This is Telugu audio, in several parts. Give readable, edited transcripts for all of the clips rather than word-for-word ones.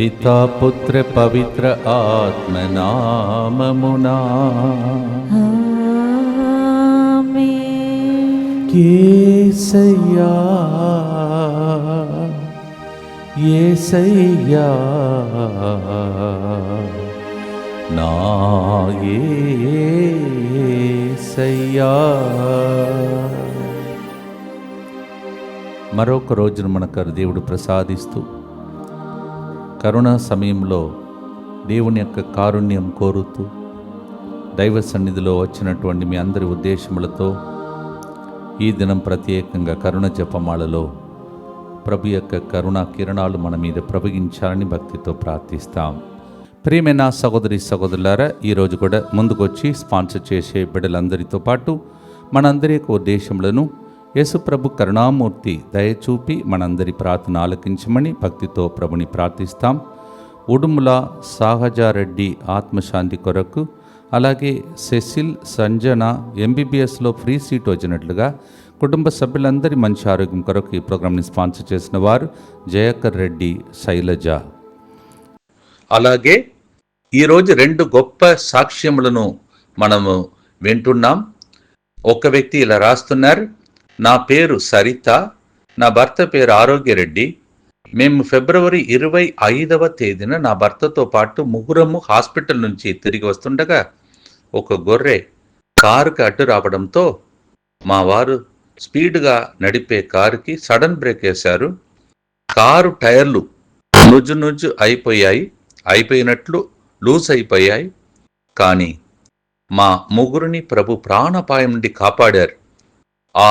పితా పుత్ర పవిత్ర ఆత్మ నామమునా యేసయ్యా యేసయ్యా నా యేసయ్యా. మరొక రోజున మనకు దేవుడు ప్రసాదిస్తూ కరుణా సమయంలో దేవుని యొక్క కారుణ్యం కోరుతూ దైవ సన్నిధిలో వచ్చినటువంటి మీ అందరి ఉద్దేశములతో ఈ దినం ప్రత్యేకంగా కరుణ జపమాలలో ప్రభు యొక్క కరుణా కిరణాలు మన మీద ప్రవగించాలని భక్తితో ప్రార్థిస్తాం. ప్రియమైన సహోదరి సహోదరులారా, ఈరోజు కూడా ముందుకొచ్చి స్పాన్సర్ చేసే బిడ్డలందరితో పాటు మనందరి యొక్క ఉద్దేశములను యేసుప్రభు కరుణామూర్తి దయచూపి మనందరి ప్రార్థన ఆలకించమని భక్తితో ప్రభుని ప్రార్థిస్తాం. ఉడుముల సాహజారెడ్డి ఆత్మశాంతి కొరకు, అలాగే సెసిల్ సంజన ఎంబీబీఎస్లో ఫ్రీ సీట్ వచ్చినట్లుగా కుటుంబ సభ్యులందరి మంచి ఆరోగ్యం కొరకు ఈ ప్రోగ్రాంని స్పాన్సర్ చేసిన వారు జయకర్ రెడ్డి, శైలజ. అలాగే ఈరోజు 2 గొప్ప సాక్ష్యములను మనము వింటున్నాం. ఒక వ్యక్తి ఇలా రాస్తున్నారు: నా పేరు సరిత, నా భర్త పేరు ఆరోగ్యరెడ్డి. మేము ఫిబ్రవరి 25వ తేదీన నా భర్తతో పాటు ముగ్గురము హాస్పిటల్ నుంచి తిరిగి వస్తుండగా ఒక గొర్రె కారుకి అడ్డు రావడంతో మా వారు స్పీడ్గా నడిపే కారుకి సడన్ బ్రేక్ వేశారు. కారు టైర్లు నుజ్జు అయిపోయినట్లు లూజ్ అయిపోయాయి. కానీ మా ముగ్గురిని ప్రభు ప్రాణాపాయం నుండి కాపాడారు. ఆ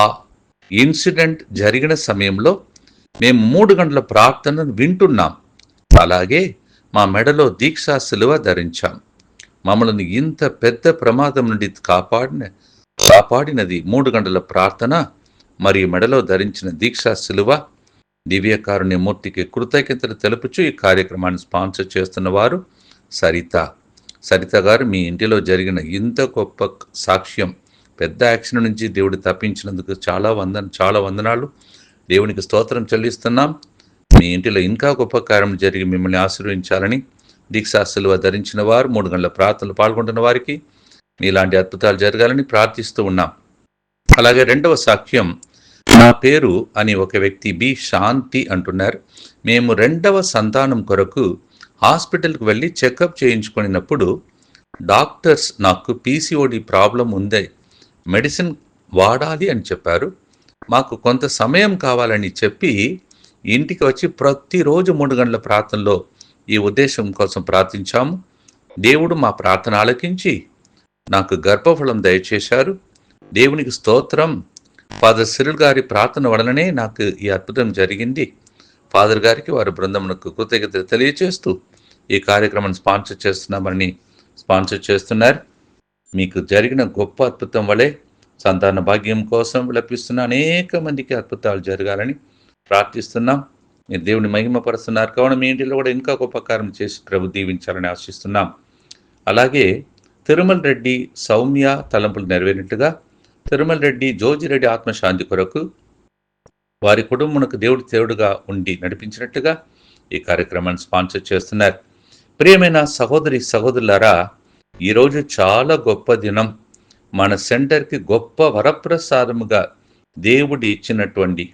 ఇన్సిడెంట్ జరిగిన సమయంలో మేము 3 గంటల ప్రార్థనను వింటున్నాం. అలాగే మా మెడలో దీక్షా శిలువ ధరించాం. మమ్మల్ని ఇంత పెద్ద ప్రమాదం నుండి కాపాడినది 3 గంటల ప్రార్థన మరియు మెడలో ధరించిన దీక్షా శిలువ. దివ్యకారుణ్యమూర్తికి కృతజ్ఞతలు తెలుపుచు ఈ కార్యక్రమాన్ని స్పాన్సర్ చేస్తున్న వారు సరిత గారు. మీ ఇంటిలో జరిగిన ఇంత గొప్ప సాక్ష్యం, పెద్ద యాక్సిడెంట్ నుంచి దేవుడు తప్పించినందుకు చాలా వందనాలు. దేవునికి స్తోత్రం చెల్లిస్తున్నాం. మీ ఇంటిలో ఇంకా గొప్ప కార్యం జరిగి మిమ్మల్ని ఆశీర్వదించాలని దీక్షా శిలువ ధరించిన వారు, 3 గంటల ప్రార్థనలు పాల్గొంటున్న వారికి మీలాంటి అద్భుతాలు జరగాలని ప్రార్థిస్తూ ఉన్నాం. అలాగే 2వ సాక్ష్యం, నా పేరు అని ఒక వ్యక్తి బి శాంతి అంటున్నారు. మేము 2వ సంతానం కొరకు హాస్పిటల్కి వెళ్ళి చెకప్ చేయించుకున్నప్పుడు డాక్టర్స్ నాకు పీసీఓడి ప్రాబ్లం ఉంది, మెడిసిన్ వాడాలి అని చెప్పారు. మాకు కొంత సమయం కావాలని చెప్పి ఇంటికి వచ్చి ప్రతిరోజు 3 గంటల ప్రార్థనలో ఈ ఉద్దేశం కోసం ప్రార్థించాము. దేవుడు మా ప్రార్థన ఆలకించి నాకు గర్భఫలం దయచేశారు. దేవునికి స్తోత్రం. ఫాదర్ సిరిల్ గారి ప్రార్థన వలననే నాకు ఈ అద్భుతం జరిగింది. ఫాదర్ గారికి, వారి బృందమునకు కృతజ్ఞతలు తెలియజేస్తూ ఈ కార్యక్రమాన్ని స్పాన్సర్ చేస్తున్నారు. మీకు జరిగిన గొప్ప అద్భుతం వలె సంతాన భాగ్యం కోసం విలపిస్తున్న అనేక మందికి అద్భుతాలు జరగాలని ప్రార్థిస్తున్నాం. మీరు దేవుని మహిమపరుస్తున్నారు కావున మీ ఇంటిలో కూడా ఇంకా గొప్ప కార్యం చేసి ప్రభు దీవించాలని ఆశిస్తున్నాం. అలాగే తిరుమల రెడ్డి సౌమ్య తలంపులు నెరవేరినట్టుగా తిరుమల రెడ్డి జోజిరెడ్డి ఆత్మశాంతి కొరకు వారి కుటుంబమునకు దేవుడుగా ఉండి నడిపించినట్టుగా ఈ కార్యక్రమాన్ని స్పాన్సర్ చేస్తున్నారు. ప్రియమైన సహోదరులారా, ఈరోజు చాలా గొప్ప దినం. మన సెంటర్కి గొప్ప వరప్రసాదముగా దేవుడు ఇచ్చినటువంటి,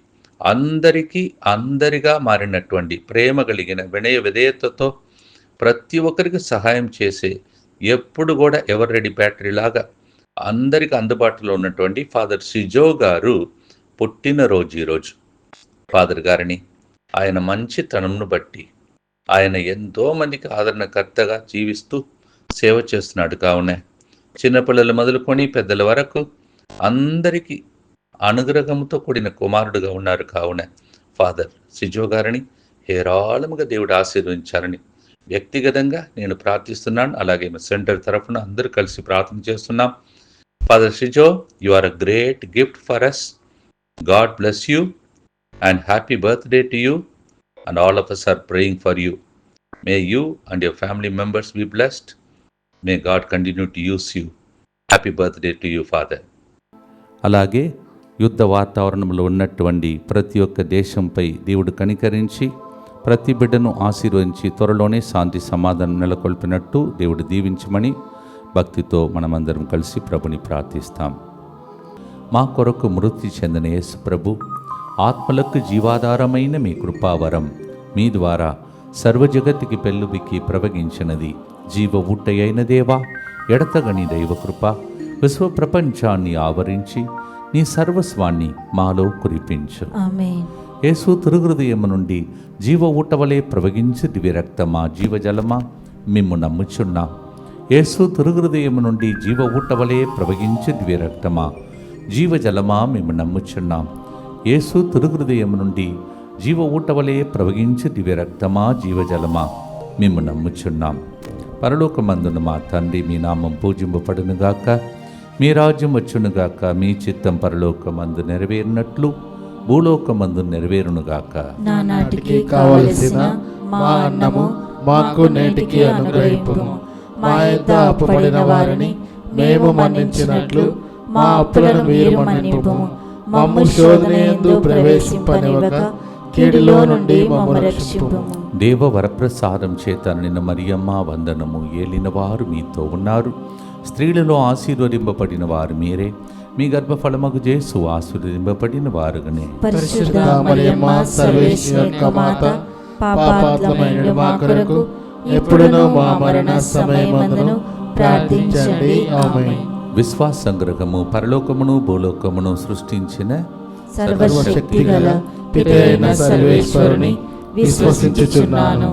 అందరిగా మారినటువంటి, ప్రేమ కలిగిన వినయ విధేయతతో ప్రతి ఒక్కరికి సహాయం చేసే, ఎప్పుడు కూడా ఎవర్ రెడీ బ్యాటరీ లాగా అందరికి అందుబాటులో ఉన్నటువంటి ఫాదర్ సిజో గారు పుట్టినరోజు ఈరోజు. ఫాదర్ గారిని ఆయన మంచితనంను బట్టి ఆయన ఎంతో మందికి ఆదరణకర్తగా జీవిస్తూ సేవ చేస్తున్నాడు. కావున చిన్నపిల్లలు మొదలుకొని పెద్దల వరకు అందరికీ అనుగ్రహంతో కూడిన కుమారుడుగా ఉన్నారు. కావున ఫాదర్ సిజో గారిని హేరాళముగా దేవుడు ఆశీర్వదించాలని వ్యక్తిగతంగా నేను ప్రార్థిస్తున్నాను. అలాగే మా సెంటర్ తరఫున అందరూ కలిసి ప్రార్థన చేస్తున్నాం. Father Sijo, you are a great gift for us. God bless you and happy birthday to you, and all of us are praying for you. May you and your family members be blessed. May God continue to use you. Happy birthday to you, Father. అలాగే యుద్ధ వాతావరణంలో ఉన్నటువంటి ప్రతి ఒక్క దేశంపై దేవుడు కనికరించి ప్రతి బిడ్డను ఆశీర్వదించి త్వరలోనే శాంతి సమాధానం నెలకొల్పినట్టు దేవుడు దీవించమని భక్తితో మనమందరం కలిసి ప్రభుని ప్రార్థిస్తాం. మా కొరకు మృతి చెందిన యేసు ప్రభు, ఆత్మలకు జీవాధారమైన మీ కృపావరం మీ ద్వారా సర్వజగత్తుకి పెళ్ళుబికి ప్రవగించినది. జీవ ఊటయైన దేవా, ఎడతగని దైవకృప విశ్వ ప్రపంచాన్ని ఆవరించి నీ సర్వస్వాన్ని మాలో కురిపించు. ఆమేన్. యేసు తిరుహృదయము నుండి జీవ ఊటవలే ప్రవగించి దివ్యరక్తమా జీవజలమా మిమ్ము నమ్ముచున్నా. యేసు తిరుహృదయము నుండి జీవ ఊటవలే ప్రవగించి దివ్యరక్తమా జీవజలమా మిమ్ము నమ్ముచున్నాం. యేసు తిరుహృదయము నుండి జీవ ఊటవలే ప్రవగించి దివ్యరక్తమా జీవజలమా మిమ్ము నమ్ముచున్నాం. పరలోకమందున మా తండ్రి, మీ నామం పూజింపబడునుగాక, మీ రాజ్యం వచ్చునుగాక, మీ చిత్తం పరలోకమందు నెరవేరినట్లు భూలోకమందు నెరవేరునుగాక. నానాటికి కావలసిన మా అన్నము మాకు నేటికి అనుగ్రహింపుము. మా యొద్ద అప్పుపడిన వారిని మేము మన్నించినట్లు మా అప్పులను మీరు మన్నింపుము. మమ్ము శోధనయందు ప్రవేశింపనివ్వక కీడులో నుండి మమ్ము రక్షింపుము. దేవ వరప్రసాదం చేత నిన్న మరియమ్మ వందనము. ఏలినవారు మీతో ఉన్నారు, స్త్రీలలో ఆశీర్వదింపబడిన వారు మీరే, మీ గర్భఫలమగు యేసు ఆశీర్వదింపబడిన వారుగానే. పరిశుద్ధ మరియమ్మ సర్వేశ్వరుని యొక్క మాత, పాపాత్ములైన మా కొరకు ఎప్పుడునూ మా మరణ సమయమందును ప్రార్థించండి. ఆమేన్. విశ్వాస సంగ్రహము. పరలోకమును భూలోకమును సృష్టించిన సర్వశక్తిగల పితైన సర్వేశ్వరుని విశ్వసించుచున్నాను.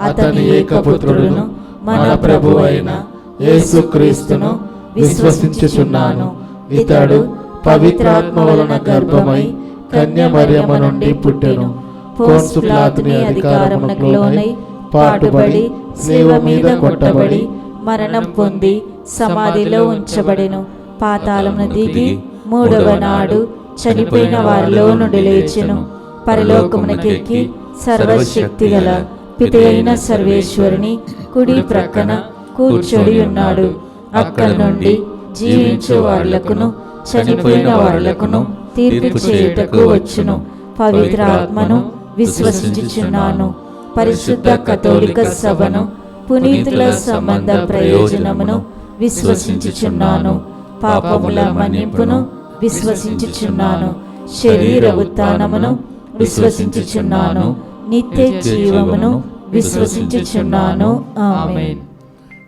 అతని ఏకపుత్రుడును మన ప్రభువైన యేసుక్రీస్తును విశ్వసించుచున్నాను. ఇతడు పవిత్రాత్మ వలన గర్భమై కన్య మరియమ్మ నుండి పుట్టెను. పోన్సు పిలాతుని అధికారమునకు లోనై పాటుబడి శిలువ మీద కొట్టబడి మరణం పొంది సమాధిలో ఉంచబడెను. పాతాళమును దిగి మూడవ నాడు చనిపోయిన వారిలో నుండి లేచెను. పరలోకమునకెక్కి సర్వశక్తిగల పితైన సర్వేశ్వరుని కుడి ప్రక్కన కూర్చొని ఉన్నాడు. అక్కడి నుండి జీవించు వారులకును చనిపోయిన వారులకును తీర్పు చేయుటకు వచ్చును. పవిత్ర ఆత్మను విశ్వసించుచున్నాను. పరిశుద్ధ కథోలిక సభను, పునీతుల సంబంధ ప్రయోజనమును విశ్వసించుచున్నాను. పాపముల మన్నింపును విశ్వసించుచున్నాను. శరీర ఉత్థానమును విశ్వసించుచున్నాను. నిత్య జీవమును విశ్వసించుచున్నాను. ఆమేన్.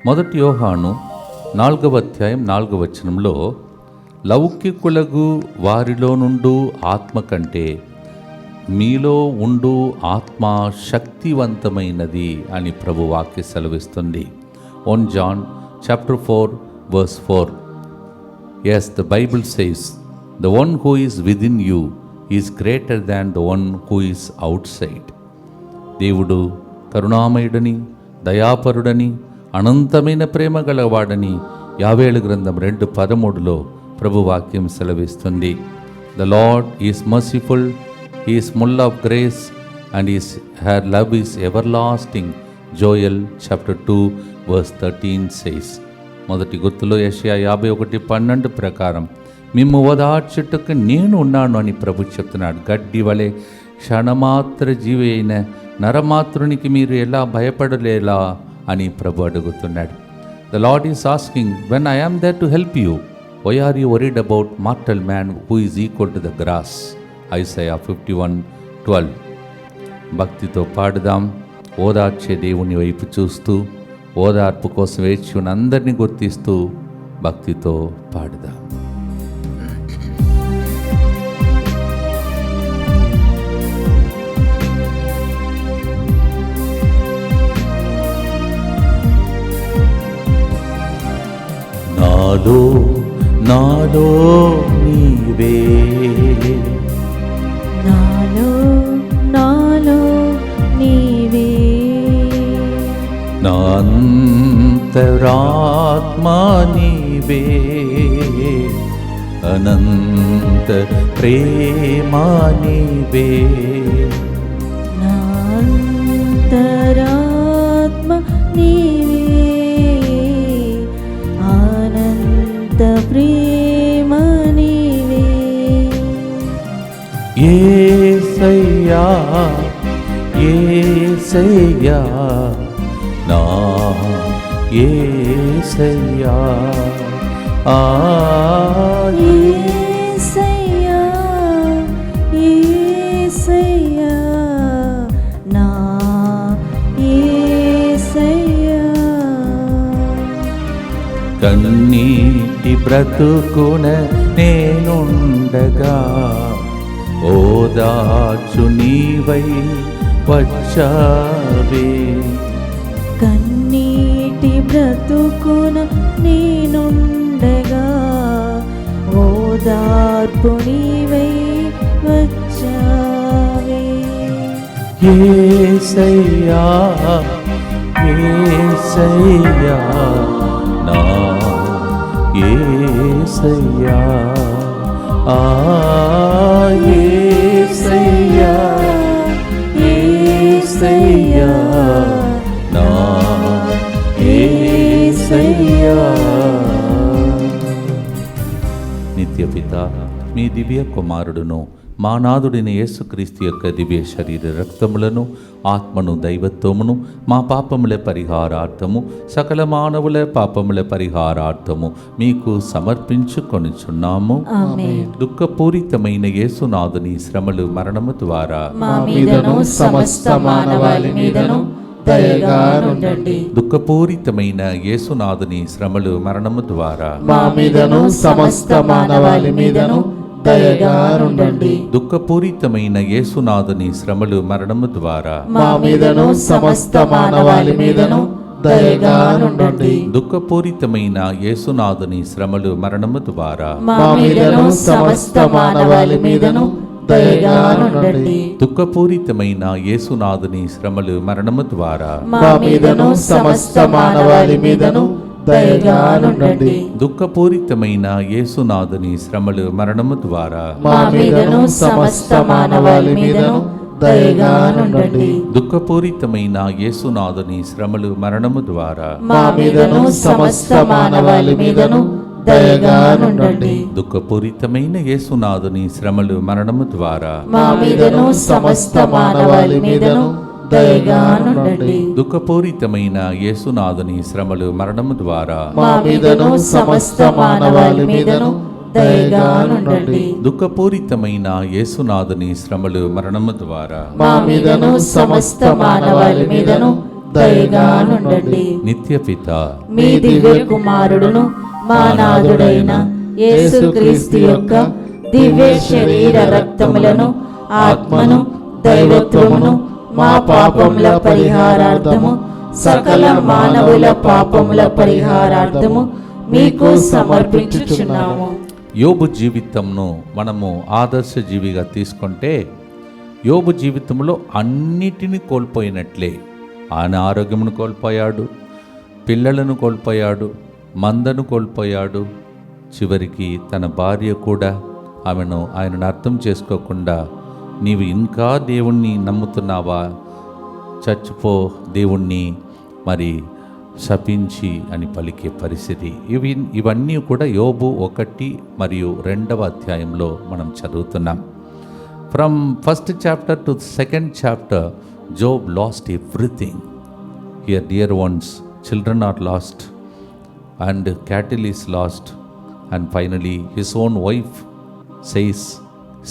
మొదటి యోహాను 4వ అధ్యాయం 4వ వచనంలో, లౌకికులగు వారిలో నుండు ఆత్మ కంటే మీలో ఉండు ఆత్మ శక్తివంతమైనది అని ప్రభు వాక్య సెలవిస్తుంది. 1 John chapter 4 verse 4. Yes, the Bible says, the one who is within you is greater than the one who is outside. దేవుడు కరుణామయుడని, దయాపరుడని, అనంతమైన ప్రేమ గలవాడని యావేలు గ్రంథం 2:13లో ప్రభు వాక్యం సెలవిస్తుంది. The Lord is merciful, He is full of grace, and her love is everlasting. Joel chapter 2 verse 13 says. మొదటి గుర్తులో యెషయా 51:12 ప్రకారం మిమ్ము ఓదార్చుటకు నేను ఉన్నాను అని ప్రభు చెప్తున్నాడు. గడ్డి వలె క్షణమాత్ర జీవి అయిన నరమాత్రునికి మీరు ఎలా భయపడలేలా అని ప్రభు అడుగుతున్నాడు. The Lord is asking, when I am there to help you, why are you worried about mortal man who is equal to the grass? Isaiah 51:12. భక్తితో పాడుదాం. ఓదార్చే దేవుని వైపు చూస్తూ, ఓదార్పు కోసం వేచి ఉన్న అందరినీ గుర్తిస్తూ భక్తితో పాడుదాం. నాలో నాలో నీవే, నాలో నాలో నీవే, నా అంతరాత్మా నీవే, అనంత ప్రేమా నీవే, నా అంతరాత్మ నీవే, ఆనంద ప్రేమ నీవే. యేసయ్యా యేసయ్యా యేసయ్యా నా యేసయ్యా యేసయ్యా యేసయ్యా నా యేసయ్యా కన్నీటి బ్రతుకున నేనుండగా ఓదార్చు నీవై వచ్చావే. కన్నీటి బ్రతుకున నేనుండగా ఓదార్పు నీవై వచ్చావే. యేసయ్యా యేసయ్యా నా యేసయ్యా యేసయ్యా యేసయ్యా నా యేసయ్యా. నిత్య పిత మీ దివ్య కుమారుడును మా నాథుడైన యేసుక్రీస్తు యొక్క దివ్య శరీర రక్తములను ఆత్మను దైవత్వమును మా పాపముల పరిహారార్థము సకల మానవుల పాపముల పరిహారార్థము మీకు సమర్పించుకొనుచున్నాము. దుఃఖపూరితమైన యేసునాథుని శ్రమలు మరణము ద్వారా మా మీదను సమస్త మానవాళి మీదను దయగా నుండండి. దుఃఖపూరితమైన యేసునాథుని శ్రమలు మరణము ద్వారా మా మీదను సమస్త మానవాళి మీదను దయగా నుండండి. దుఃఖపూరితమైన యేసునాథుని శ్రమలు మరణము ద్వారా మా మీదను సమస్త మానవాళి మీదను దయగా నుండండి. దుఃఖపూరితమైన యేసునాథుని శ్రమలు మరణము ద్వారా మా మీదను సమస్త మానవాళి మీదను దయగా నుండండి. దుఃఖపూరితమైన యేసునాథుని శ్రమలు మరణము ద్వారా మా మీదను సమస్త మానవాళి మీదను దయగా నుండండి. దుఃఖపూరితమైన యేసునాథుని శ్రమలు మరణము ద్వారా మా మీదను సమస్త మానవాళి మీదను దయగా నుండండి. దుఃఖపూరితమైన యేసునాథుని శ్రమలు మరణము ద్వారా మా మీదను సమస్త మానవాళి మీదను దయగా నుండండి. దుఃఖపూరితమైన యేసునాథుని శ్రమలు మరణము ద్వారా మా మీదను సమస్త మానవాళి మీదను దయగా నుండండి. దుఃఖపూరితమైన యేసునాథుని శ్రమలు మరణము ద్వారా మా మీదను సమస్త మానవాళి మీదను దయగా నుండండి. దుఃఖపూరితమైన యేసునాథుని శ్రమలు మరణము ద్వారా మా మీదను సమస్త మానవాళి మీదను దయగా నుండండి. నిత్య పిత మీ దివ్య కుమారుడును మా నాథుడైన యేసుక్రీస్తు యొక్క దివ్య శరీర రక్తములను ఆత్మను దైవత్వమును మా పాపముల పరిహారార్థము సకల మానవుల పాపముల పరిహారార్థము మీకు సమర్పించుచున్నాము. యోబు జీవితంను మనము ఆదర్శ జీవిగా తీసుకుంటే యోబు జీవితంలో అన్నిటినీ కోల్పోయినట్లే. ఆయన ఆరోగ్యమును కోల్పోయాడు, పిల్లలను కోల్పోయాడు, మందను కోల్పోయాడు. చివరికి తన భార్య కూడా ఆయనను అర్థం చేసుకోకుండా నీవు ఇంకా దేవుణ్ణి నమ్ముతున్నావా, చచ్చిపో, దేవుణ్ణి మరి శపించి అని పలికే పరిస్థితి. ఇవన్నీ కూడా యోబు 1 మరియు 2వ అధ్యాయంలో మనం చదువుతున్నాం. From first chapter to second chapter Job lost everything. Here dear ones, children are lost and cattle is lost, and finally his own wife says,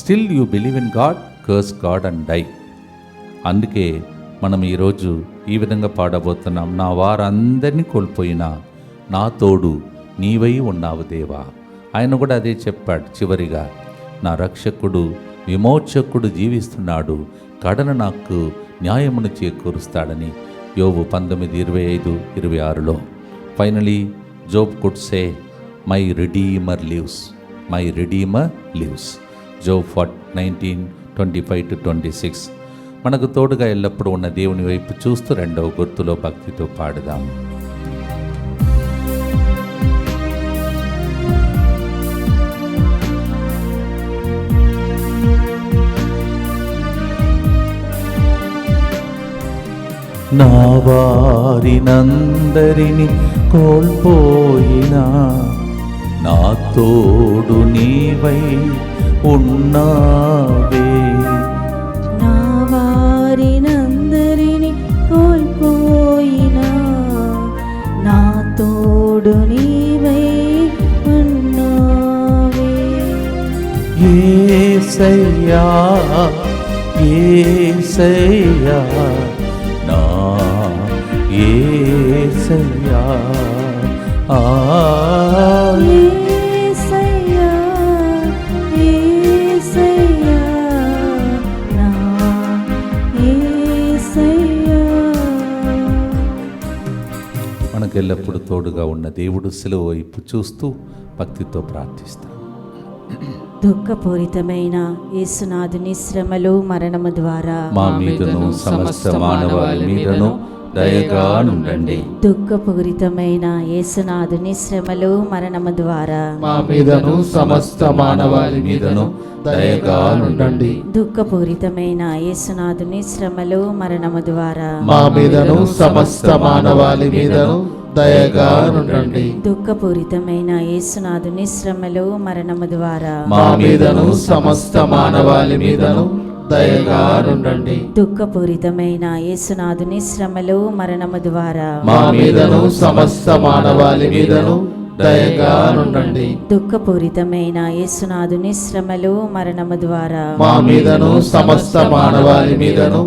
still you believe in God? Curse God and die. అందుకే మనం ఈరోజు ఈ విధంగా పాడబోతున్నాం. నా వారందరినీ కోల్పోయినా నా తోడు నీవై ఉన్నావు దేవా. ఆయన కూడా అదే చెప్పాడు చివరిగా, నా రక్షకుడు విమోచకుడు జీవిస్తున్నాడు, కడన నాకు న్యాయమును చేకూరుస్తాడని. యోబు 19:25-26లో. Finally Job could say, my redeemer lives, my redeemer lives. Job 19:25-26. మనకు తోడుగా ఎల్లప్పుడూ ఉన్న దేవుని వైపు చూస్తూ 2వ గుర్తులో భక్తితో పాడుదాం. నా వారినందరిని కోల్పోయినా నా తోడు నీవై ఉన్నావే. నా వారినందరిని తోడు నీవై ఉన్నావే. యేసయ్యా యేసయ్యా నా యేసయ్యా యేసయ్యా యేసయ్యా నా యేసయ్యా. మనకెల్లప్పుడు తోడుగా ఉన్న దేవుడు సిలువ వైపు చూస్తూ భక్తితో ప్రార్థిస్తాం. దుఃఖపూరితమైన యేసునాథుని శ్రమలు మరణము ద్వారా మా మీదను సమస్త మానవాళి మీదను దయగా నుండండి. దుఃఖపూరితమైన యేసునాథుని శ్రమలు మరణము ద్వారా మా మీదను సమస్త మానవాళి మీదను దయగా నుండండి. దుఃఖపూరితమైన యేసునాథుని శ్రమలు మరణము ద్వారా మా మీదను సమస్త మానవాళి మీదను దయగా నుండండి. దుఃఖపూరితమైన యేసునాథుని శ్రమలు మరణము ద్వారా మా మీదను సమస్త మానవాళి మీదను దయగా నుండండి. దుఃఖపూరితమైన యేసునాథుని శ్రమలు మరణము ద్వారా మా మీదను సమస్త మానవాళి మీదను దయగా నుండండి. దుఃఖపూరితమైన యేసునాథుని శ్రమలు మరణము ద్వారా మా మీదను సమస్త మానవాళి మీదను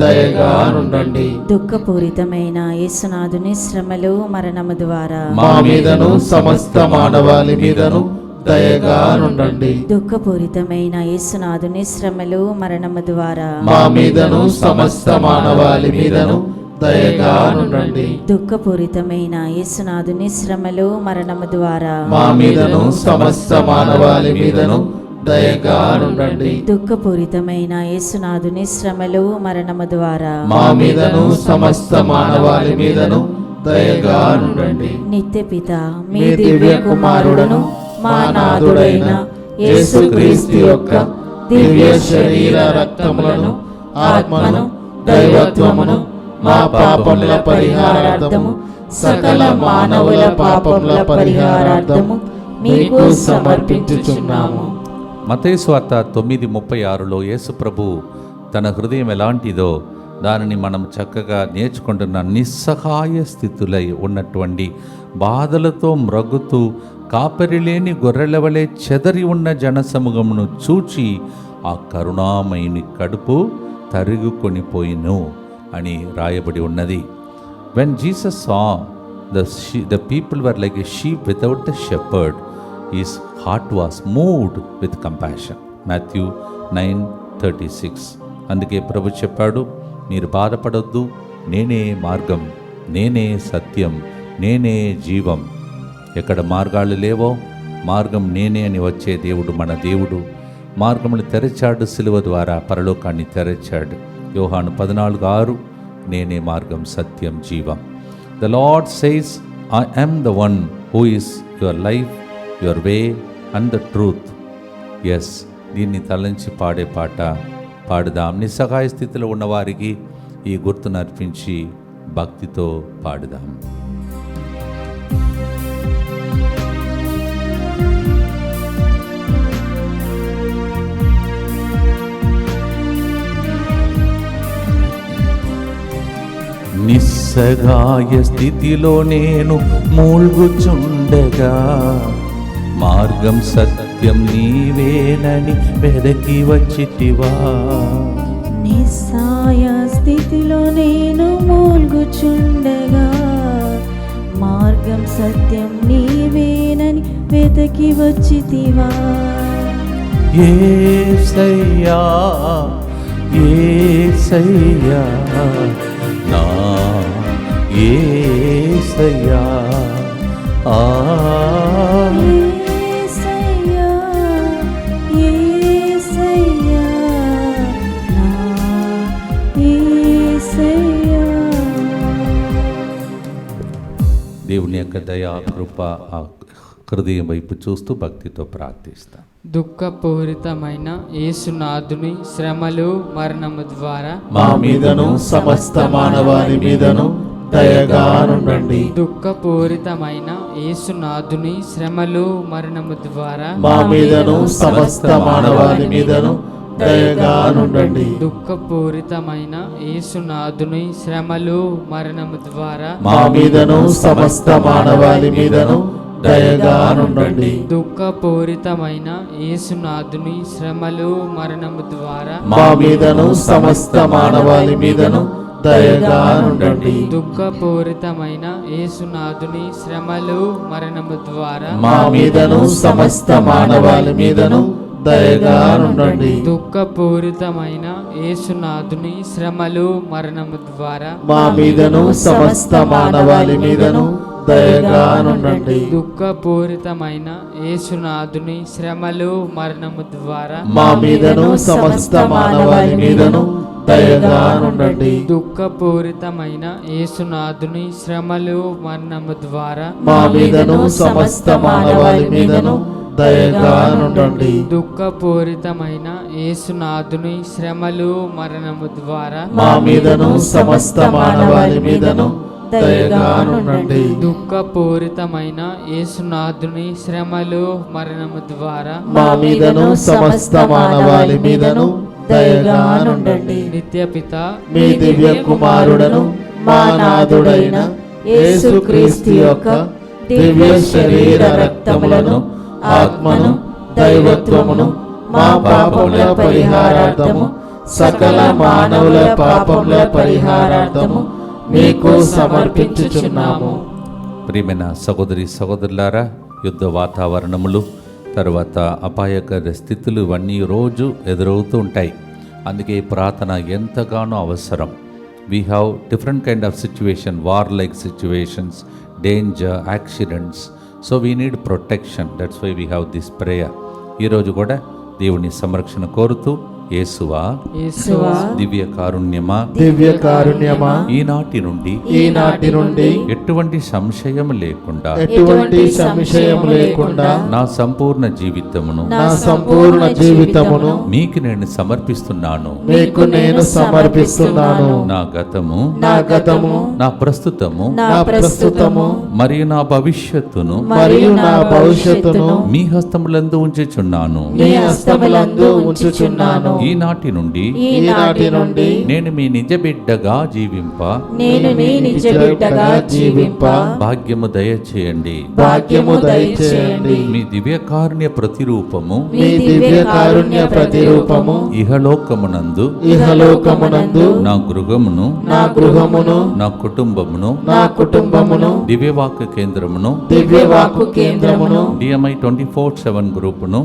దయగా నుండండి. దుఃఖపూరితమైన యేసునాథుని శ్రమలు మరణము ద్వారా మా మీదను సమస్త మానవాళి మీదను దయగా నుండండి. దుఃఖపూరితమైన యేసునాథుని శ్రమలు మరణము ద్వారా మా మీదను సమస్త మానవాళి మీదను దయగా నుండండి. దుఃఖపూరితమైన యేసునాథుని శ్రమలు మరణము ద్వారా మా మీదను సమస్త మానవాళి మీదను దయగా నుండండి. దుఃఖపూరితమైన యేసునాథుని శ్రమలు మరణము ద్వారా మా మీదను సమస్త మానవాళి మీదను దయగా నుండండి. నిత్యపిత మీ దివ్య కుమారుడును మా నాథుడైన యేసుక్రీస్తు యొక్క దివ్య శరీర రక్తములను ఆత్మను దైవత్వమును మా పాపముల పరిహారార్థము సకల మానవుల పాపముల పరిహారార్థము మీకు సమర్పించుచున్నాము. మత్తయి సువార్త 9:36లో యేసు ప్రభు తన హృదయం ఎలాంటిదో దానిని మనం చక్కగా నేర్చుకుంటున్న నిస్సహాయ స్థితులై ఉన్నటువంటి బాధలతో మ్రగుతూ కాపరిలేని గొర్రెల వలె చెదరి ఉన్న జనసమూహమును చూచి ఆ కరుణామయుని కడుపు తరుగుకొనిపోయిను అని రాయబడి ఉన్నది. When Jesus saw the people were like a sheep without the shepherd, his heart was moved with compassion. Matthew 9:36. అందుకే ప్రభు చెప్పాడు, మీరు బాధపడొద్దు, నేనే మార్గం, నేనే సత్యం, నేనే జీవం. ఎక్కడ మార్గాలు లేవో మార్గం నేనే అని వచ్చే దేవుడు మన దేవుడు. మార్గమును తెరచాడు, సిలువ ద్వారా పరలోకాన్ని తెరచాడు. యోహాను 14:6, నేనే మార్గం, సత్యం, జీవం. The Lord says, I am the one who is your life, your way and the truth. Yes, దీన్ని తలంచి పాడే పాట పాడుదాం. నిస్సహాయ స్థితిలో ఉన్నవారికి ఈ గుర్తును అర్పించి భక్తితో పాడుదాం. నిస్సహాయ స్థితిలో నేను మూల్గుచుండగా మార్గం సత్యం నీవేనని వెదకి వచ్చితివా. నిస్సహాయ స్థితిలో నేను మూల్గుచుండగా మార్గం సత్యం నీవేనని వెతకి వచ్చితివా. యేసయ్యా యేసయ్యా నా యేసయ్యా యేసయ్యా యేసయ్యా నా యేసయ్యా. దేవుని యొక్క దయా కృప ఆ హృదయం వైపు చూస్తూ భక్తితో ప్రార్థిస్తాం. దుఃఖపూరితమైన యేసునాథుని శ్రమలు మరణము ద్వారా మా మీదను సమస్త మానవాళి మీదను దయగా నుండండి. దుఃఖపూరితమైన యేసునాథుని శ్రమలు మరణము ద్వారా మా మీదను సమస్త మానవాళి మీదను దయగా నుండండి. దుఃఖపూరితమైన యేసునాథుని శ్రమలు మరణము ద్వారా మా మీదను సమస్త మానవాళి మీదను దయగా నుండండి. దుఃఖపూరితమైన యేసునాథుని శ్రమలు మరణము ద్వారా మా మీదను సమస్త మానవాళి మీదను దయగా నుండండి. దుఃఖపూరితమైన యేసునాథుని శ్రమలు మరణము ద్వారా మా మీదను సమస్త మానవాళి మీదను దయగా నుండండి. దుఃఖపూరితమైన యేసునాథుని శ్రమలు మరణము ద్వారా మా మీదను సమస్త మానవాళి మీదను దయగా నుండండి. దుఃఖపూరితమైన యేసునాథుని శ్రమలు మరణము ద్వారా మా మీదను సమస్త మానవాళి మీదను దయగా నుండండి. దుఃఖపూరితమైన యేసునాథుని శ్రమలు మరణము ద్వారా మా మీదను సమస్త మానవాళి మీదను దయగా నుండండి. దుఃఖపూరితమైన యేసునాథుని శ్రమలు మరణము ద్వారా మా మీదను సమస్త మానవాళి మీదను దయగా నుండండి. దుఃఖపూరితమైన యేసునాథుని శ్రమలు మరణము ద్వారా మా మీదను సమస్త మానవాళి మీదను దయగా నుండండి. నిత్యపిత మీ దివ్య కుమారుడను మా నాథుడైన యేసుక్రీస్తు యొక్క దివ్య శరీర రక్తములను ఆత్మను దైవత్వమును మా పాపముల పరిహారార్థము సకల మానవుల పాపముల పరిహారార్థము మీకు సమర్పించుచున్నాము. ప్రియమైన సహోదరి సహోదరులారా, యుద్ధ వాతావరణములు, తర్వాత అపాయకర స్థితులు ఇవన్నీ రోజు ఎదురవుతూ ఉంటాయి. అందుకే ఈ ప్రార్థన ఎంతగానో అవసరం. We have different kind of situation, war like situations, danger, accidents. So we need protection. That's why we have this prayer. ఈరోజు కూడా దేవుని సంరక్షణ కోరుతూ, యేసువా, దివ్య కారుణ్యమా, దివ్య కారుణ్యమా, ఈనాటి నుండి ఎటువంటి సంశయం లేకుండా నా సంపూర్ణ జీవితమును మీకు నేను సమర్పిస్తున్నాను. నా గతము, నా ప్రస్తుతము మరియు నా భవిష్యత్తును మీ హస్తములందు ఉంచుచున్నాను. ఈనాటి నుండి నేను మీ నిజ బిడ్డగా జీవింప భాగ్యము దయచేయండి. మీ దివ్యకారుణ్య ప్రతిరూపము ఇహలోకమునందు నా గృహమును నా కుటుంబమును దివ్యవాక్య కేంద్రమును DMI 24/7 గ్రూపును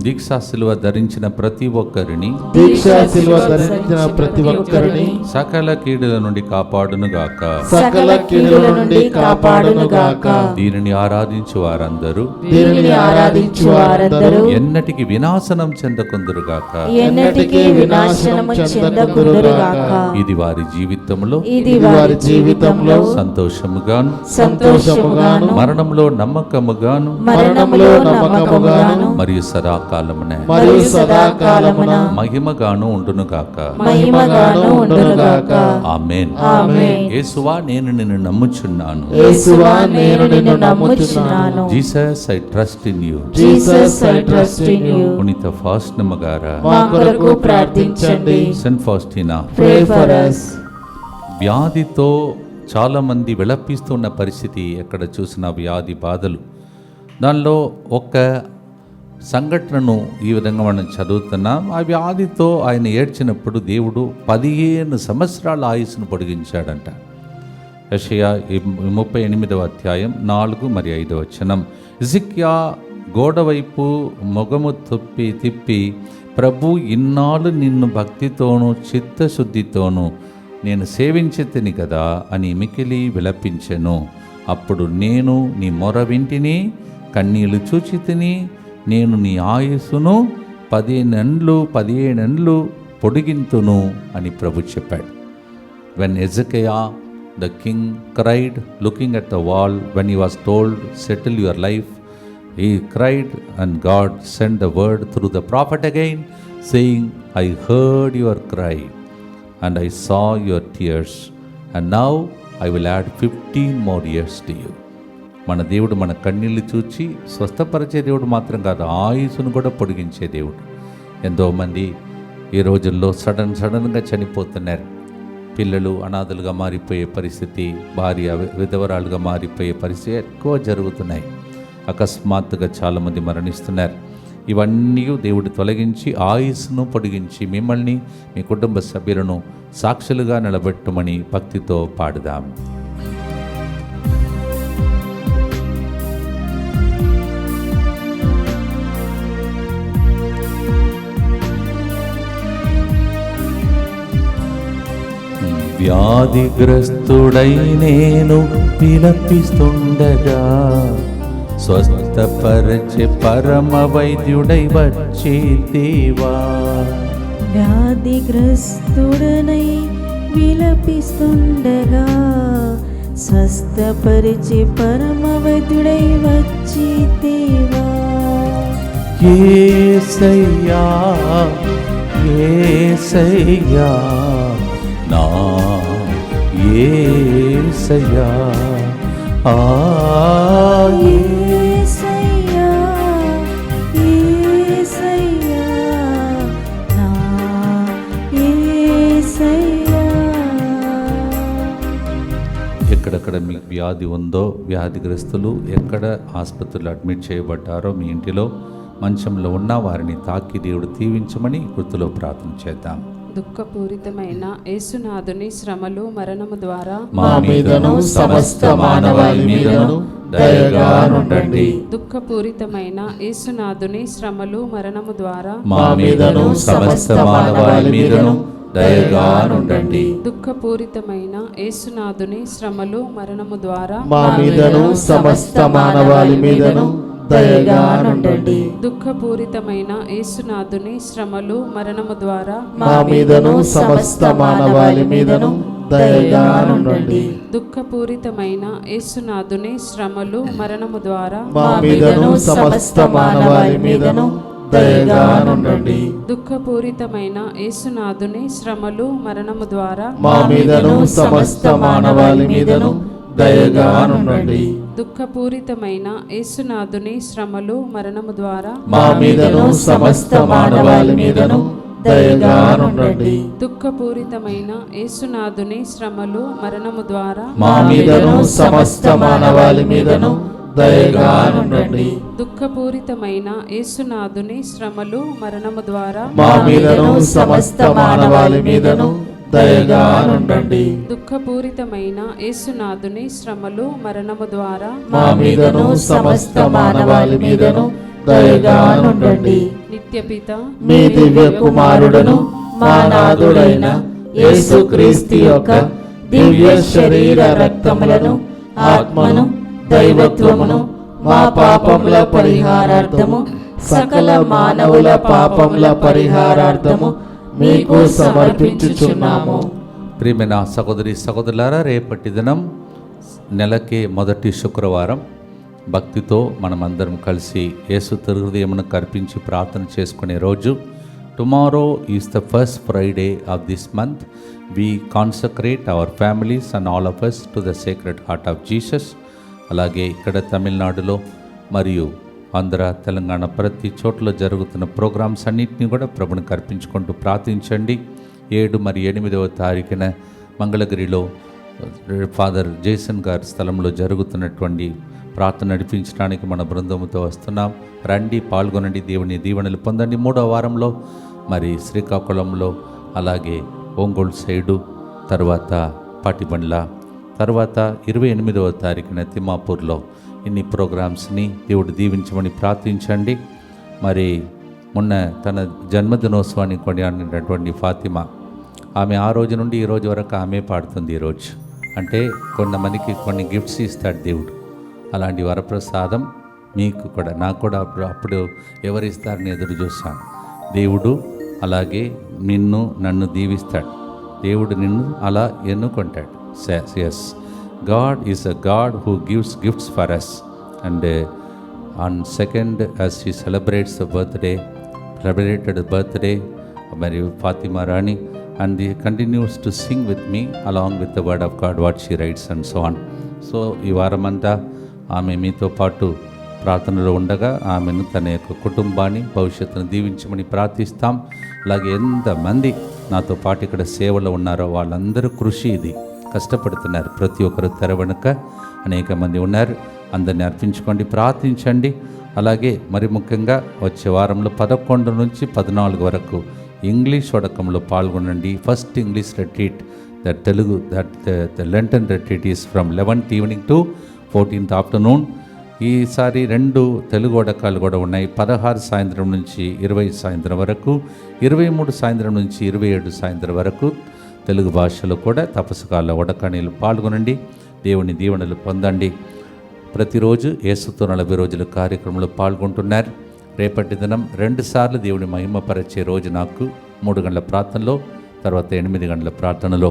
దీక్షా శిలువ ధరించిన ప్రతి ఒక్కరిని సకల కీడుల నుండి కాపాడును గాక. దీనిని ఆరాధించు వారందరూ ఎన్నటికి వినాశనం చెందకుందురు గాక. ఇది వారి జీవితంలో సంతోషముగాను మరణంలో నమ్మకముగాను మరియు సదాకాలమున మహిమగాను ఉండును గాక. ఆమేన్. యేసువా, నేను నిన్ను నమ్ముచున్నాను. Jesus, I trust in you. పునీత ఫాస్టినా గారా, సెయింట్ ఫాస్టినా, వ్యాధితో చాలామంది విలపిస్తున్న పరిస్థితి, ఎక్కడ చూసిన వ్యాధి బాధలు. దానిలో ఒక సంఘటనను ఈ విధంగా మనం చదువుతున్నాం. ఆ వ్యాధితో ఆయన ఏడ్చినప్పుడు దేవుడు 15 సంవత్సరాల ఆయుస్సును పొడిగించాడంట. యెషయా 38వ అధ్యాయం 4 మరియు 5 వచనం. హిజ్కియా గోడ వైపు మొగము తిప్పి, ప్రభు, ఇన్నాళ్ళు నిన్ను భక్తితోనూ చిత్తశుద్ధితోనూ నేను సేవించితిని కదా అని మికిలి విలపించెను. అప్పుడు నేను నీ మొర వింటిని, కన్నీళ్లు చూచితిని. నేను నీ ఆయుస్సును 15 ఏండ్లు పొడిగింతును అని ప్రభు చెప్పాడు. When Hezekiah the king cried looking at the wall, when he was told settle your life, he cried and God sent the word through the prophet again saying, I heard your cry and I saw your tears and now I will add 15 more years to you. మన దేవుడు మన కన్నీళ్ళు చూచి స్వస్థపరిచే దేవుడు మాత్రం కాదు, ఆయుసును కూడా పొడిగించే దేవుడు. ఎంతోమంది ఈ రోజుల్లో సడన్గా చనిపోతున్నారు. పిల్లలు అనాథలుగా మారిపోయే పరిస్థితి, భార్య విధవరాలుగా మారిపోయే పరిస్థితి ఎక్కువ జరుగుతున్నాయి. అకస్మాత్తుగా చాలామంది మరణిస్తున్నారు. ఇవన్నీ దేవుడు తొలగించి ఆయుస్సును పొడిగించి మిమ్మల్ని, మీ కుటుంబ సభ్యులను సాక్షులుగా నిలబెట్టమని భక్తితో పాడుదాం. వ్యాధిగ్రస్తుడై నేను విలపిస్తుండగా స్వస్థపరచే పరమ వైద్యుడై వచ్చే దేవా. వ్యాధిగ్రస్తుడనై విలపిస్తుండగా స్వస్థపరిచే పరమ వైద్యుడై వచ్చి దేవా. యేసయ్యా యేసయ్యా నా యేసయ్యా, యేసయ్యా యేసయ్యా నా యేసయ్యా. ఎక్కడెక్కడ మీకు వ్యాధి ఉందో, వ్యాధిగ్రస్తులు ఎక్కడ ఆసుపత్రిలో అడ్మిట్ చేయబడ్డారో, మీ ఇంటిలో మంచంలో ఉన్న వారిని తాకి దేవుడు దీవించమని గుర్తులో ప్రార్థన చేద్దాం. దుఃఖపూరితమైన యేసునాథుని శ్రమలు మరణము ద్వారా మా మీదను సమస్త మానవాళి మీదను దయగా నుండండి. దుఃఖపూరితమైన యేసునాథుని శ్రమలు మరణము ద్వారా మా మీదను సమస్త మానవాళి మీదను దయగా నుండండి. దుఃఖపూరితమైన యేసునాథుని శ్రమలు మరణము ద్వారా మా మీదను సమస్త మానవాళి మీదను దయగా నుండండి. దుఃఖపూరితమైన యేసునాథుని శ్రమలు మరణము ద్వారా మా మీదను సమస్త మానవాళి మీదను దయగా నుండండి. దుఃఖపూరితమైన యేసునాథుని శ్రమలు మరణము ద్వారా మా మీదను సమస్త మానవాళి మీదను దయగా నుండండి. దుఃఖపూరితమైన యేసునాథుని శ్రమలు మరణము ద్వారా మా మీదను సమస్త మానవాళి మీదను దయగా నుండండి. దుఃఖపూరితమైన యేసునాథుని శ్రమలు మరణము ద్వారా మా మీదను సమస్త మానవాళి మీదను దయగా నుండండి. దుఃఖపూరితమైన యేసునాథుని శ్రమలు మరణము ద్వారా మా మీదను సమస్త మానవాళి మీదను దయగా నుండండి. దుఃఖపూరితమైన యేసునాథుని శ్రమలు మరణము ద్వారా మా మీదను సమస్త మానవాళి మీదను దయగా నుండండి. దుఃఖపూరితమైన యేసునాథుని శ్రమలు మరణము ద్వారా మా మీదను సమస్త మానవాళి మీదను దయగా నుండండి. నిత్యపిత మీ దివ్య కుమారుడను మా నాథుడైన యేసుక్రీస్తు యొక్క దివ్య శరీర రక్తములను, ఆత్మను, దైవత్వమును మా పాపముల పరిహారార్థము, సకల మానవుల పాపముల పరిహారార్థము మీకు సమర్పించుచున్నాము. ప్రియమైన సహోదరి సహోదరులారా, రేపటి దినం నెలకే మొదటి శుక్రవారం భక్తితో మనమందరం కలిసి యేసు హృదయమునకు అర్పించి ప్రార్థన చేసుకునే రోజు. Tomorrow is the first Friday of this month. We consecrate our families and all of us to the sacred heart of Jesus. అలాగే ఇక్కడ తమిళనాడులో మరియు ఆంధ్ర, తెలంగాణ ప్రతి చోట్ల జరుగుతున్న ప్రోగ్రామ్స్ అన్నింటినీ కూడా ప్రభునికి అర్పించుకుంటూ ప్రార్థించండి. 7 మరియు 8వ తారీఖున మంగళగిరిలో ఫాదర్ జేసన్ గారి స్థలంలో జరుగుతున్నటువంటి ప్రార్థన నడిపించడానికి మన బృందంతో వస్తున్నాం. రండి, పాల్గొనండి, దేవుని దీవెనలు పొందండి. 3వ వారంలో మరి శ్రీకాకుళంలో, అలాగే ఒంగోలు సైడు, తర్వాత పాటిబండ్ల, తర్వాత 28వ తారీఖున తిమ్మాపూర్లో ఇన్ని ప్రోగ్రామ్స్ని దేవుడు దీవించమని ప్రార్థించండి. మరి మొన్న తన జన్మదినోత్సవాన్ని కొనియాడినటువంటి ఫాతిమా, ఆమె ఆ రోజు నుండి ఈ రోజు వరకు ఆమె పాడుతుంది. ఈరోజు అంటే కొంతమందికి కొన్ని గిఫ్ట్స్ ఇస్తాడు దేవుడు. అలాంటి వరప్రసాదం మీకు కూడా, నాకు కూడా అప్పుడు ఎవరిస్తారని ఎదురు చూస్తాను. దేవుడు అలాగే నన్ను దీవిస్తాడు. దేవుడు నిన్ను అలా ఎన్నుకుంటాడు. Yes, God is a God who gives gifts for us. And on 2nd, as she celebrated birthday, Mary Fatima Rani, and he continues to sing with me along with the word of God, what she writes and so on. So ఈ వారమంతా ఆమె మీతో పాటు ప్రార్థనలో ఉండగా ఆమెను తన యొక్క కుటుంబాన్ని భవిష్యత్తును దీవించమని ప్రార్థిస్తాం. అలాగే ఎంతమంది నాతో పాటు ఇక్కడ సేవలో ఉన్నారో వాళ్ళందరూ కృషి ఇది కష్టపడుతున్నారు. ప్రతి ఒక్కరు తెర వెనుక అనేక మంది ఉన్నారు. అందరిని అర్పించుకోండి, ప్రార్థించండి. అలాగే మరి ముఖ్యంగా వచ్చే వారంలో 11 నుంచి 14 వరకు ఇంగ్లీష్ వడకంలో పాల్గొనండి. First English retreat the Lenten retreat is from 11th evening to 14th afternoon. ఈసారి 2 తెలుగు వడకాలు కూడా ఉన్నాయి. 16 సాయంత్రం నుంచి 20 సాయంత్రం వరకు, 23 సాయంత్రం నుంచి 27 సాయంత్రం వరకు తెలుగు భాషలో కూడా తపస్సుకాల వడకాణీలు పాల్గొనండి. దేవుని దీవెనలు పొందండి. ప్రతిరోజు యేసుతో 40 రోజుల కార్యక్రమంలో పాల్గొంటున్నారు. రేపటి దినం 2 సార్లు దేవుని మహిమపరిచే రోజు నాకు 3 గంటల ప్రార్థనలో, తర్వాత 8 గంటల ప్రార్థనలో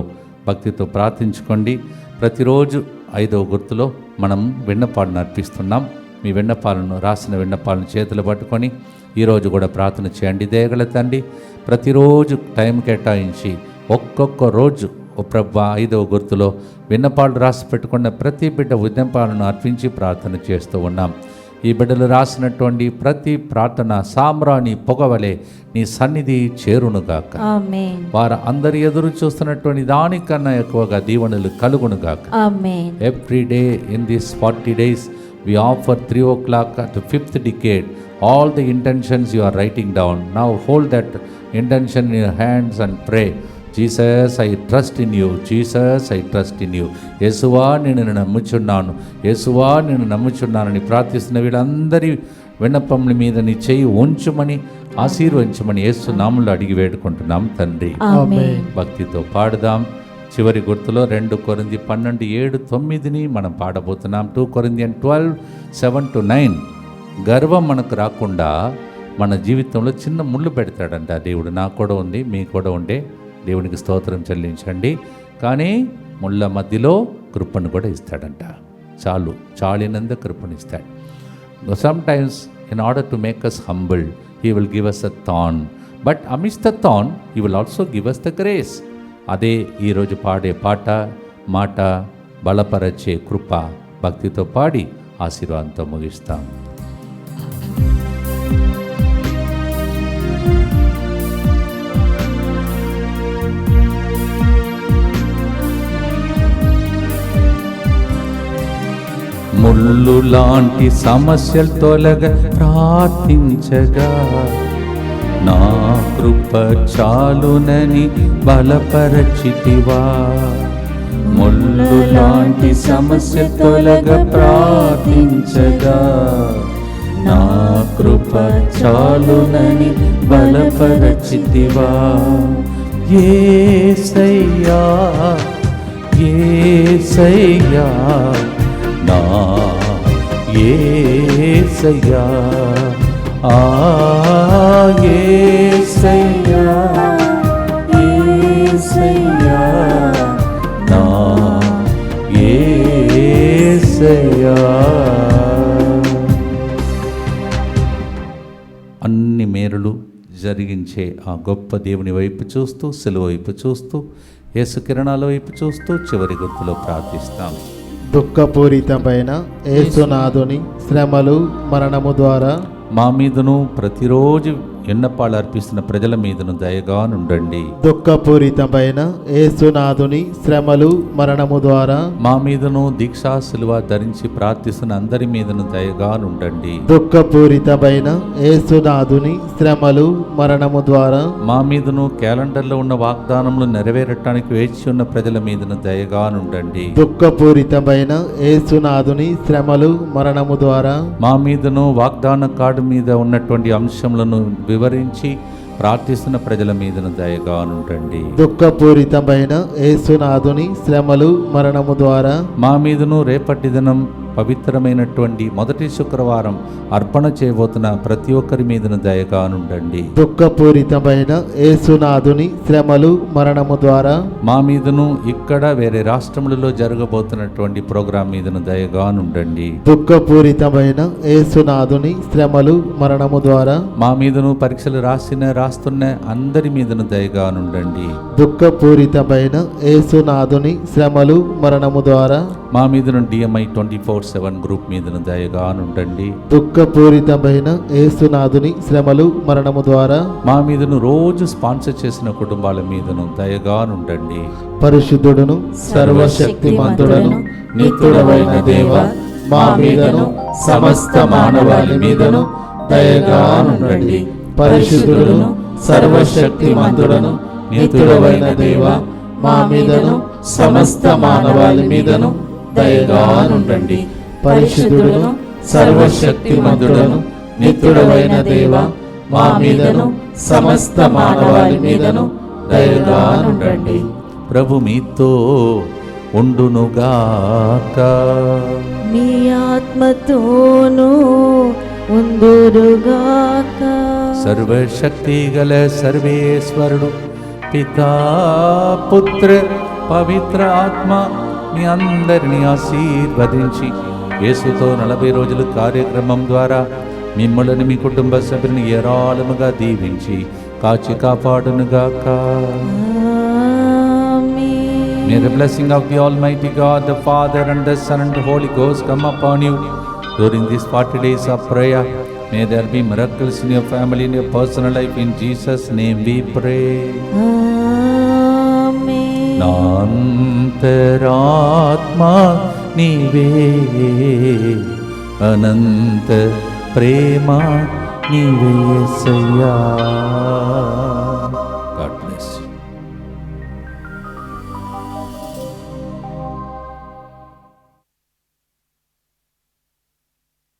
భక్తితో ప్రార్థించుకోండి. ప్రతిరోజు 5వ గుర్తులో మనం విన్నపాలను అర్పిస్తున్నాం. మీ విన్నపాలను, రాసిన విన్నపాలను చేతులు పట్టుకొని ఈరోజు కూడా ప్రార్థన చేయండి. దయగల తండ్రి, ప్రతిరోజు టైం కేటాయించి ఒక్కొక్క రోజు ఓ ప్రభా 5వ గుర్తులో విన్నపాలు రాసి పెట్టుకున్న ప్రతి బిడ్డ విన్నపాలను అర్పించి ప్రార్థన చేస్తూ ఉన్నాం. ఈ బిడ్డలు రాసినటువంటి ప్రతి ప్రార్థన సామ్రాణి పొగవలే నీ సన్నిధి చేరునుగాక. ఆమేన్. వారు అందరు ఎదురు చూస్తున్నటువంటి దానికన్నా ఎక్కువగా దీవెనలు కలుగునుగాక. ఆమేన్. Every day in this 40 days we offer 3 o'clock at the 5th decade all the intentions you are writing down. Now hold that intention in your hands and pray. Jesus, I trust in you. Jesus, I trust in you. యేసువా నేను నమ్ముచున్నాను, యేసువా నేను నమ్ముచున్నానని ప్రార్థిస్తున్న వీళ్ళందరి విన్నపముల మీద నీ చెయ్యి ఉంచుమని ఆశీర్వదించమని యేసు నామములో అడిగి వేడుకుంటున్నాం తండ్రి. ఆమేన్. భక్తితో పాడుదాం. చివరి గుర్తులో 2 కొరింథీ 12:7-9 మనం పాడబోతున్నాం. 2 Corinthians 12:7-9. గర్వం మనకు రాకుండా మన జీవితంలో చిన్న ముళ్ళు పెడతాడంట దేవుడు. నాకు కూడా ఉంది, మీకు కూడా ఉండే. దేవునికి స్తోత్రం చెల్లించండి. కానీ ముళ్ళ మధ్యలో కృపను కూడా ఇస్తాడంట. చాలినంత కృపనిస్తాడు. Sometimes in order to make us humble he will give us a thorn, but amidst the thorn he will also give us the grace. అదే ఈరోజు పాడే పాట, మాట, బలపరచే కృప. భక్తితో పాడి ఆశీర్వాదంతో ముగిస్తాం. ముళ్ళు లాంటి సమస్యలు తొలగ ప్రార్థించగా నా కృప చాలునని బలపరచితివా. ముళ్ళు లాంటి సమస్యలు తొలగ ప్రార్థించగా నా కృప చాలునని బలపరచితివా. యేసయ్యా యేసయ్యా నా యేసయ్యా ఆ యేసయ్యా యేసయ్యా నా యేసయ్యా. అన్ని మేలులు జరిగించే ఆ గొప్ప దేవుని వైపు చూస్తూ, సిలువ వైపు చూస్తూ, యేసు కిరణాల వైపు చూస్తూ చివరి గుర్తులో ప్రార్థిస్తాం. దుఃఖపూరితమైన యేసునాథుని శ్రమలు మరణము ద్వారా మా మీదను ప్రతిరోజు విన్నపాలు అర్పిస్తున్న ప్రజల మీదను దయగా నుండండి. దుఃఖపూరితమైన యేసునాథుని శ్రమలు మరణము ద్వారా మా మీదను దీక్షా సిలువ ధరించి ప్రార్థిస్తున్న అందరి మీదను దయగా నుండండి. దుఃఖపూరితమైన యేసునాథుని శ్రమలు మరణము ద్వారా మా మీదను క్యాలెండర్లో ఉన్న వాగ్దానములు నెరవేరటానికి వేచి ఉన్న ప్రజల మీదను దయగా నుండండి. దుఃఖపూరితమైన యేసునాథుని శ్రమలు మరణము ద్వారా మా మీదను వాగ్దాన కార్డు మీద ఉన్నటువంటి అంశములను వివరించి ప్రార్థిస్తున్న ప్రజల మీదను దయగా నుండండి. దుఃఖపూరితమైన యేసునాథుని శ్రమలు మరణము ద్వారా మా మీదను రేపటి దినం పవిత్రమైనటువంటి మొదటి శుక్రవారం అర్పణ చేయబోతున్న ప్రతి ఒక్కరి మీదను దయగా నుండండి. దుఃఖపూరితమైన యేసునాథుని శ్రమలు మరణము ద్వారా మా మీదను ఇక్కడ వేరే రాష్ట్రములలో జరగబోతున్నటువంటి ప్రోగ్రాం మీదను దయగా నుండండి. దుఃఖపూరితమైన యేసునాథుని శ్రమలు మరణము ద్వారా మా మీదను పరీక్షలు రాస్తున్న అందరి మీదను దయగా నుండండి. దుఃఖపూరితమైన యేసునాథుని శ్రమలు మరణము ద్వారా మా మీదను DMI 24 7 గ్రూప్ మీదను దయగానుండండి. దుఃఖపూరితమైన యేసునాథుని శ్రమలు మరణము ద్వారా మా మీదను రోజు స్పాన్సర్ చేసిన కుటుంబాల మీదను దయగానుండండి. పరిశుద్ధుడును సర్వశక్తిమంతుడను నిత్యుడవైన దేవ, మా మీదను సమస్త మానవాళి మీదను దయగానుండండి. పరిశుద్ధుడును సర్వశక్తిమంతుడను నిత్యుడవైన దేవ, మా మీదను సమస్త మానవాళి మీదను దయగానుండండి. పరిశుద్ధుడును సర్వశక్తిమంతుడను నిత్యుడవైన దేవ, మా మీదను సమస్త మానవాళి మీదను దయగానుండండి. ప్రభు మీతో ఉండునుగాక. మీ ఆత్మతోనూ ఉందురుగాక. సర్వశక్తి గల సర్వేశ్వరుడు పితా పుత్ర పవిత్ర ఆత్మ మీ అందరినీ ఆశీర్వదించి యేసుతో 40 రోజుల కార్యక్రమం ద్వారా మిమ్మల్ని మీ కుటుంబ సభ్యులను ఏరాళముగా దీవించి కాచి కాపాడునుగాక. May the blessing of the Almighty God, the Father and the Son and the Holy Ghost come upon you during these 40 days of prayer. May there be miracles in your family, in your personal life. In Jesus' name we pray. Amen. Nantaratma nive ananta prema nive Yesaya.